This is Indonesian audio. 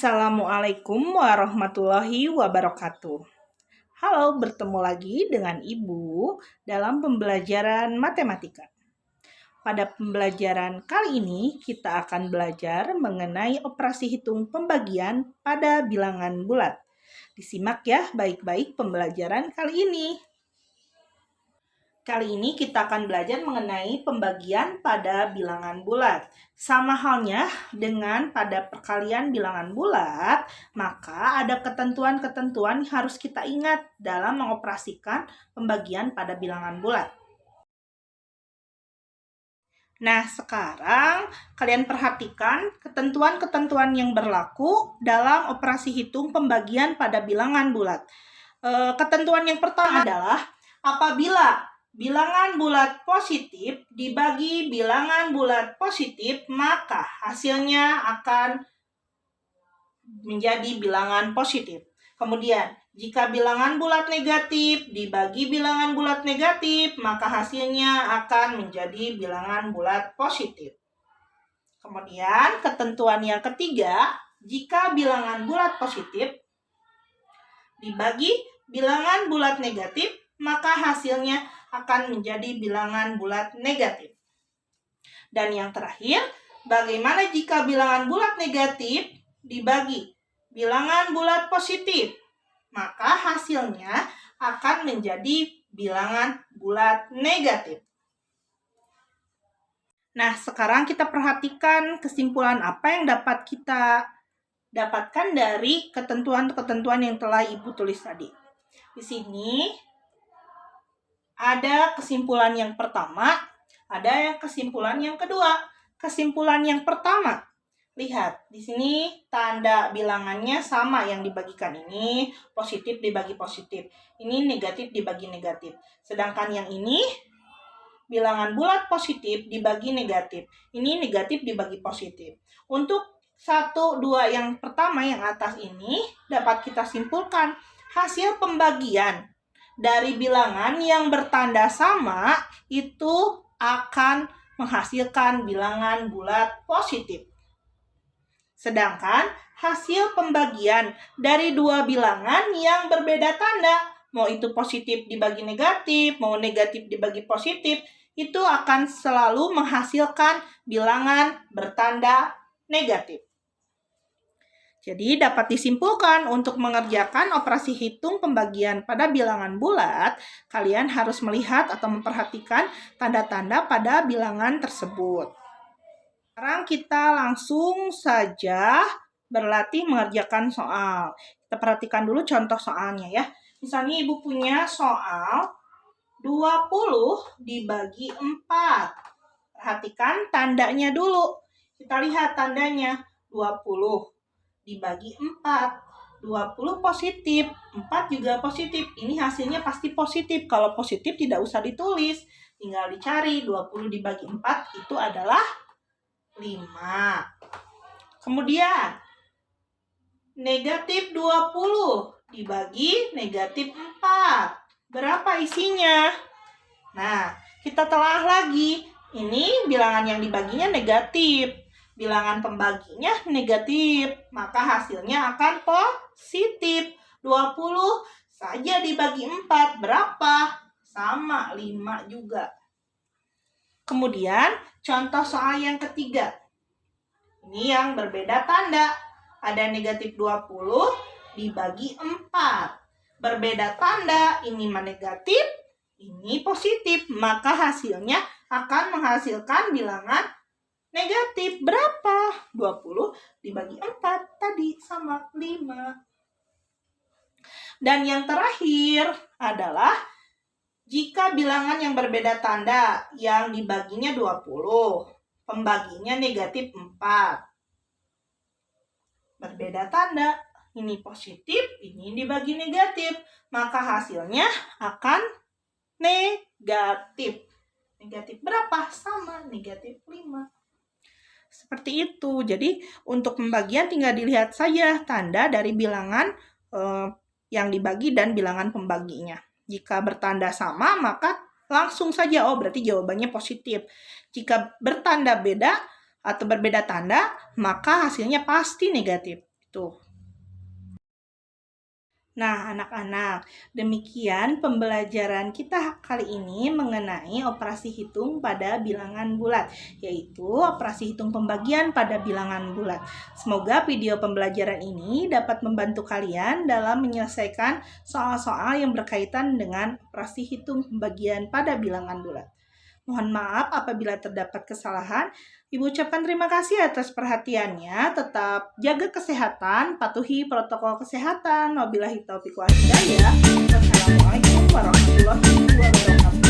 Assalamualaikum warahmatullahi wabarakatuh. Halo, bertemu lagi dengan Ibu dalam pembelajaran matematika. Pada pembelajaran kali ini, kita akan belajar mengenai operasi hitung pembagian pada bilangan bulat. Disimak ya baik-baik pembelajaran kali ini. Kali ini kita akan belajar mengenai pembagian pada bilangan bulat. Sama halnya dengan pada perkalian bilangan bulat, maka ada ketentuan-ketentuan yang harus kita ingat dalam mengoperasikan pembagian pada bilangan bulat. Nah, sekarang kalian perhatikan ketentuan-ketentuan yang berlaku dalam operasi hitung pembagian pada bilangan bulat. Ketentuan yang pertama adalah apabila bilangan bulat positif dibagi bilangan bulat positif, maka hasilnya akan menjadi bilangan positif. Kemudian, jika bilangan bulat negatif dibagi bilangan bulat negatif, maka hasilnya akan menjadi bilangan bulat positif. Kemudian, ketentuan yang ketiga, jika bilangan bulat positif dibagi bilangan bulat negatif, maka hasilnya akan menjadi bilangan bulat negatif. Dan yang terakhir, bagaimana jika bilangan bulat negatif dibagi bilangan bulat positif? Maka hasilnya akan menjadi bilangan bulat negatif. Nah, sekarang kita perhatikan kesimpulan apa yang dapat kita dapatkan dari ketentuan-ketentuan yang telah Ibu tulis tadi. Di sini ada kesimpulan yang pertama, ada kesimpulan yang kedua. Kesimpulan yang pertama, lihat di sini tanda bilangannya sama yang dibagikan ini, positif dibagi positif. Ini negatif dibagi negatif. Sedangkan yang ini bilangan bulat positif dibagi negatif. Ini negatif dibagi positif. Untuk 1, 2 yang pertama yang atas ini dapat kita simpulkan hasil pembagian dari bilangan yang bertanda sama itu akan menghasilkan bilangan bulat positif. Sedangkan hasil pembagian dari dua bilangan yang berbeda tanda, mau itu positif dibagi negatif, mau negatif dibagi positif, itu akan selalu menghasilkan bilangan bertanda negatif. Jadi dapat disimpulkan untuk mengerjakan operasi hitung pembagian pada bilangan bulat, kalian harus melihat atau memperhatikan tanda-tanda pada bilangan tersebut. Sekarang kita langsung saja berlatih mengerjakan soal. Kita perhatikan dulu contoh soalnya ya. Misalnya Ibu punya soal 20 dibagi 4. Perhatikan tandanya dulu. Kita lihat tandanya 20. Dibagi 4, 20 positif, 4 juga positif. Ini hasilnya pasti positif. Kalau positif tidak usah ditulis, tinggal dicari. 20 dibagi 4 itu adalah 5. Kemudian, negatif 20 dibagi negatif 4. Berapa isinya? Nah, kita telah lagi. Ini bilangan yang dibaginya negatif. Bilangan pembaginya negatif, maka hasilnya akan positif. 20 saja dibagi 4, berapa? Sama, 5 juga. Kemudian, contoh soal yang ketiga. Ini yang berbeda tanda. Ada negatif 20 dibagi 4. Berbeda tanda, ini negatif, ini positif. Maka hasilnya akan menghasilkan bilangan negatif. Berapa? 20 dibagi 4 tadi sama 5. Dan yang terakhir adalah jika bilangan yang berbeda tanda yang dibaginya 20, pembaginya negatif 4. Berbeda tanda, ini positif, ini dibagi negatif, maka hasilnya akan negatif. Negatif berapa? Sama, negatif 5. Seperti itu. Jadi untuk pembagian tinggal dilihat saja tanda dari bilangan yang dibagi dan bilangan pembaginya. Jika bertanda sama, maka langsung saja, oh berarti jawabannya positif. Jika bertanda beda atau berbeda tanda, maka hasilnya pasti negatif. Tuh. Nah, anak-anak, demikian pembelajaran kita kali ini mengenai operasi hitung pada bilangan bulat, yaitu operasi hitung pembagian pada bilangan bulat. Semoga video pembelajaran ini dapat membantu kalian dalam menyelesaikan soal-soal yang berkaitan dengan operasi hitung pembagian pada bilangan bulat. Mohon maaf apabila terdapat kesalahan. Ibu ucapkan terima kasih atas perhatiannya. Tetap jaga kesehatan, patuhi protokol kesehatan. Wabillahi taufiq wal hidayah. Wassalamualaikum warahmatullahi wabarakatuh.